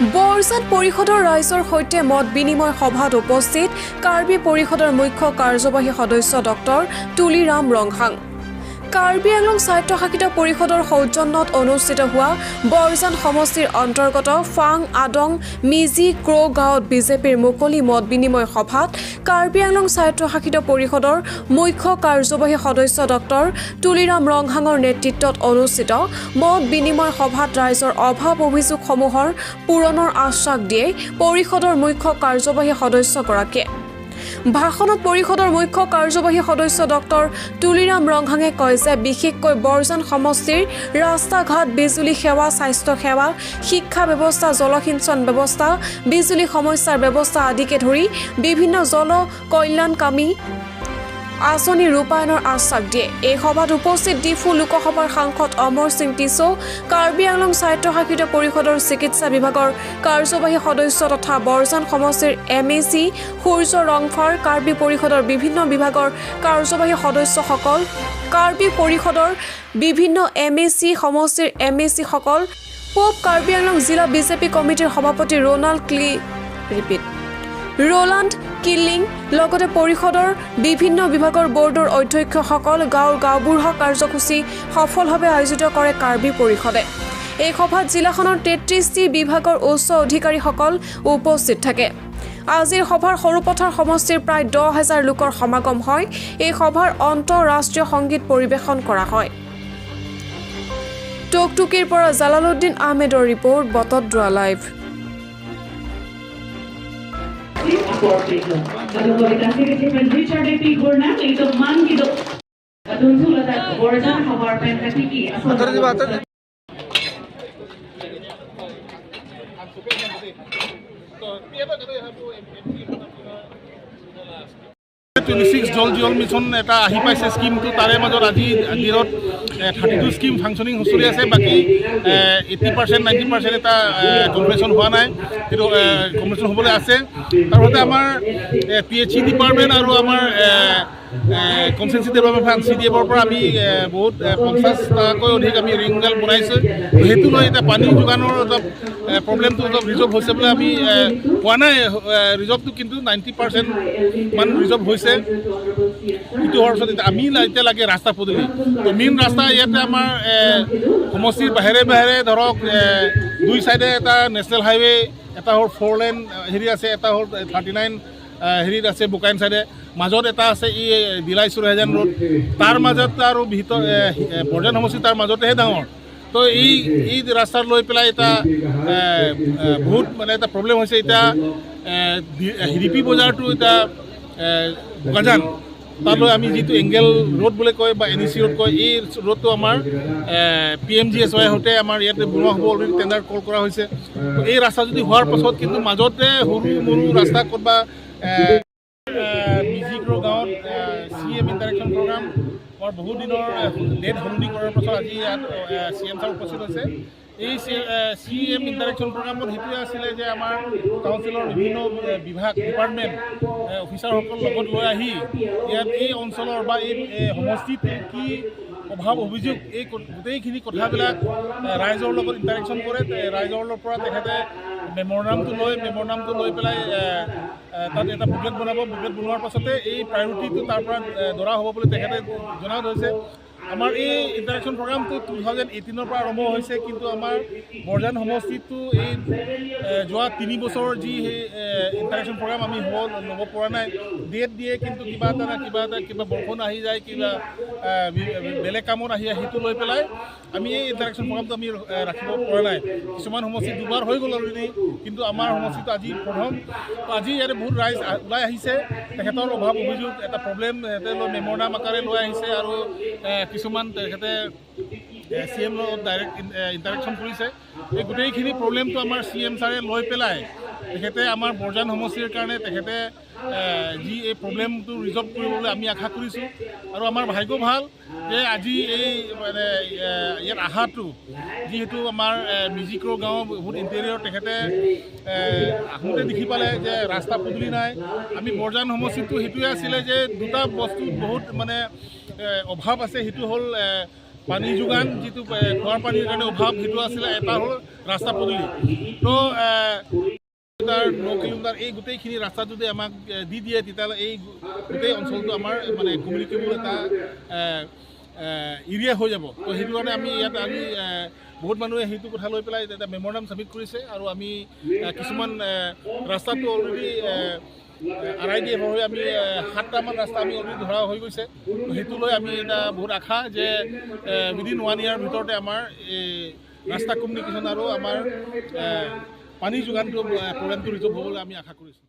বৰজাত পৰিষদৰ ৰাইজৰ সৈতে মত বিনিময় সভাত উপস্থিত কাৰ্বি পৰিষদৰ মুখ্য কাৰ্যবাহী সদস্য ডক্টৰ তুলিৰাম ৰংহাং। কাৰ্বি আংলং স্বায়ত্তশাসিত পৰিষদৰ সৌজন্যত অনুষ্ঠিত হোৱা বৰজান সমষ্টিৰ অন্তৰ্গত ফাং আদং মিজি ক্ৰ গাঁৱত বিজেপিৰ মুকলি মত বিনিময় সভাত কাৰ্বি আংলং স্বায়ত্তশাসিত পৰিষদৰ মুখ্য কাৰ্যবাহী সদস্য ডক্টৰ তুলিৰাম ৰংহাঙৰ নেতৃত্বত অনুষ্ঠিত মত বিনিময় সভাত ৰাইজৰ অভাৱ অভিযোগসমূহৰ পূৰণৰ আশ্বাস দিয়ে পৰিষদৰ মুখ্য কাৰ্যবাহী সদস্যগৰাকীয়ে। ভাষণত পৰিষদৰ মুখ্য কাৰ্যবাহী সদস্য ডক্টৰ তুলিৰাম ৰংহাঙে কয় যে বিশেষকৈ বৰজান সমষ্টিৰ ৰাস্তা ঘাট, বিজুলী সেৱা, স্বাস্থ্য সেৱা, শিক্ষা ব্যৱস্থা, জলসিঞ্চন ব্যৱস্থা, বিজুলী সমস্যাৰ ব্যৱস্থা আদিকে ধৰি বিভিন্ন জন কল্যাণকামী আঁচনি ৰূপায়ণৰ আশ্বাস দিয়ে। এই সভাত উপস্থিত ডিফু লোকসভাৰ সাংসদ অমৰ সিং টিছো, কাৰ্বি আংলং স্বায়ত্তশাসিত পৰিষদৰ চিকিৎসা বিভাগৰ কাৰ্যবাহী সদস্য তথা বৰজান সমষ্টিৰ MAC সূৰ্য ৰংফাৰ, কাৰ্বি পৰিষদৰ বিভিন্ন বিভাগৰ কাৰ্যবাহী সদস্যসকল, কাৰ্বি পৰিষদৰ বিভিন্ন MAC সমষ্টিৰ MAC সকল, পূব কাৰ্বি আংলং জিলা বিজেপি কমিটিৰ সভাপতি ৰোলাণ্ড কিলিং, লগতে পৰিষদৰ বিভিন্ন বিভাগৰ বৰ্ডৰ অধ্যক্ষসকল, গাঁওবুঢ়া কাৰ্যসূচী সফলভাৱে আয়োজিত কৰে কাৰ্বি পৰিষদে। এই সভাত জিলাখনৰ 33টি বিভাগৰ উচ্চ অধিকাৰীসকল উপস্থিত থাকে। আজিৰ সভাৰ সৰুপথাৰ সমষ্টিৰ প্ৰায় 10,000 লোকৰ সমাগম হয়। এই সভাৰ আন্তঃৰাষ্ট্ৰীয় সংগীত পৰিৱেশন কৰা হয়। টকটুকিৰ পৰা জালালুদ্দিন আহমেদৰ ৰিপৰ্ট, বটদ্ৰা লাইভ। জল জীৱন মিছন এটা আহি পাইছে স্কিমটো, তাৰে মাজত আজিৰ দিনত 32 স্কিম ফাংচনিং চলি আছে। বাকী 80% 90% এটা কমপ্লিশ্যন হোৱা নাই, কিন্তু কমপ্লিশ্যন হ'বলৈ আছে। তাৰপিছতে আমাৰ PHC ডিপাৰ্টমেণ্ট আৰু আমাৰ কনষ্টিটিউচি ডেভেলপমেণ্ট CDFৰ পৰা আমি বহুত 50টাকৈ অধিক আমি ৰিংগাল বনাইছোঁ। সেইটো লৈ এতিয়া পানী যোগানৰ অলপ প্ৰব্লেমটো অলপ ৰিজল্ভ হৈছে বুলি আমি পোৱা নাই ৰিজল্ভটো, কিন্তু 90% মান ৰিজল্ভ হৈছে। সেইটো হোৱাৰ পিছত আমি এতিয়া লাগে ৰাস্তা পদূলি। তো মেইন ৰাস্তা ইয়াতে আমাৰ সমষ্টিৰ বাহিৰে বাহিৰে ধৰক 2 চাইডে এটা নেশ্যনেল হাইৱে, এটা হ'ল 4 লেন হেৰি আছে, এটা হ'ল 39 হেৰিত আছে বোকাইন চাইডে, মাজত এটা আছে দিলাই চুৰহাজান ৰোড, তাৰ মাজত আৰু ভিতৰ বৰজান সমষ্টি তাৰ মাজতেহে ডাঙৰ। তো এই ৰাস্তাত লৈ পেলাই এটা বহুত মানে এটা প্ৰব্লেম হৈছে। এতিয়া হিৰিপি বজাৰটো এতিয়া বোকাজান তালৈ আমি যিটো এংগেল ৰোড বুলি কয় বা NEC ৰোড কয়, এই ৰোডটো আমাৰ PMGSY সৈতে আমাৰ ইয়াতে বনোৱা হ'ব, অলৰেডি টেণ্ডাৰ কল কৰা হৈছে। তো এই ৰাস্তা যদি হোৱাৰ পাছত কিন্তু মাজতে সৰু সৰু ৰাস্তা ক'ৰবা মিজি ক্ৰ গাঁৱত CM ইণ্টাৰেকশ্যন প্ৰগ্ৰাম বহুত দিনৰ ডেট সলনি কৰাৰ পাছত আজি ইয়াত CM ছাৰ উপস্থিত হৈছে। এই CM ইণ্টাৰেকশ্যন প্ৰগ্ৰামত সেইটোৱে আছিলে যে আমাৰ কাউন্সিলৰ বিভিন্ন বিভাগ ডিপাৰ্টমেণ্ট অফিচাৰসকল লগত লৈ আহি ইয়াত এই অঞ্চলৰ বা এই সমষ্টিত কি অভাৱ অভিযোগ, এই গোটেইখিনি কথাবিলাক ৰাইজৰ লগত ইণ্টাৰেকশ্যন কৰে। ৰাইজৰ পৰা তেখেতে মেম'ৰেণ্ডামটো লৈ পেলাই তাত এটা বুকলেট বনাব। বুকলেট বনোৱাৰ পাছতে এই প্ৰায়ৰিটিটো তাৰ পৰা ধৰা হ'ব বুলি তেখেতে জনাই থৈছে। আমাৰ এই ইণ্টাৰেকশ্যন প্ৰগ্ৰামটো 2018 পৰা আৰম্ভ হৈছে, কিন্তু আমাৰ বৰজান সমষ্টিটো এই যোৱা 3 বছৰৰ যি ইণ্টাৰেকশ্যন প্ৰগ্ৰাম আমি ল'ব পৰা নাই। ডেট দিয়ে, কিন্তু কিবা বৰষুণ আহি যায়, কিবা বেলেগ কামত আহি সেইটো লৈ পেলাই আমি এই ইণ্টাৰেকশ্যন প্ৰগ্ৰামটো আমি ৰাখিব পৰা নাই। কিছুমান সমষ্টি 2বাৰ হৈ গ'ল অলৰেডি, কিন্তু আমাৰ সমষ্টিটো আজি প্ৰথম। আজি ইয়াতে বহুত ৰাইজ ওলাই আহিছে, তেখেতৰ অভাৱ অভিযোগ এটা প্ৰব্লেম সিহঁতে লৈ মেম'ৰেণ্ডাম আকাৰে লৈ আহিছে, আৰু কিছুমান তেখেতে CM লগত ডাইৰেক্ট ইণ্টাৰেকশ্যন কৰিছে। এই গোটেইখিনি প্ৰব্লেমটো আমাৰ CM ছাৰে লৈ পেলাই তেখেতে আমাৰ বৰজান সমষ্টিৰ কাৰণে তেখেতে যি এই প্ৰব্লেমটো ৰিজল্ভ কৰিবলৈ আমি আশা কৰিছোঁ। আৰু আমাৰ ভাগ্য ভাল যে আজি এই মানে ইয়াত আহাটো যিহেতু আমাৰ মিজি ক্ৰ গাঁও বহুত ইণ্টেৰিয়ৰ, তেখেতে আহোঁতে দেখি পালে যে ৰাস্তা পদূলি নাই। আমি বৰজান সমষ্টিটো সেইটোৱে আছিলে যে দুটা বস্তু বহুত মানে অভাৱ আছে, সেইটো হ'ল পানী যোগান যিটো খোৱাৰ পানীৰ কাৰণে অভাৱ সেইটো আছিলে, এটা হ'ল ৰাস্তা পদূলি। তো 9 কিলোমিটাৰ এই গোটেইখিনি ৰাস্তা যদি আমাক দি দিয়ে তেতিয়াহ'লে এই গোটেই অঞ্চলটো আমাৰ মানে কমিউনিকেবল এটা এৰিয়া হৈ যাব। তো সেইটো কাৰণে আমি ইয়াত আজি বহুত মানুহে সেইটো কথা লৈ পেলাই এটা মেম'ৰেণ্ডাম ছাবমিট কৰিছে আৰু আমি কিছুমান ৰাস্তাটো অলৰেডি আৰাই দিয়ে হৈ আমি 7টামান ৰাস্তা আমি অলৰেডি ধৰা হৈ গৈছে। সেইটো লৈ আমি এটা বহুত আশা যে উইদিন 1 ইয়াৰ ভিতৰতে আমাৰ এই ৰাস্তা কমিউনিকেশ্যন আৰু আমাৰ পানী যোগানটো প্ৰগ্ৰেমটো ৰিজল্ভ হ'বলৈ আমি আশা কৰিছোঁ।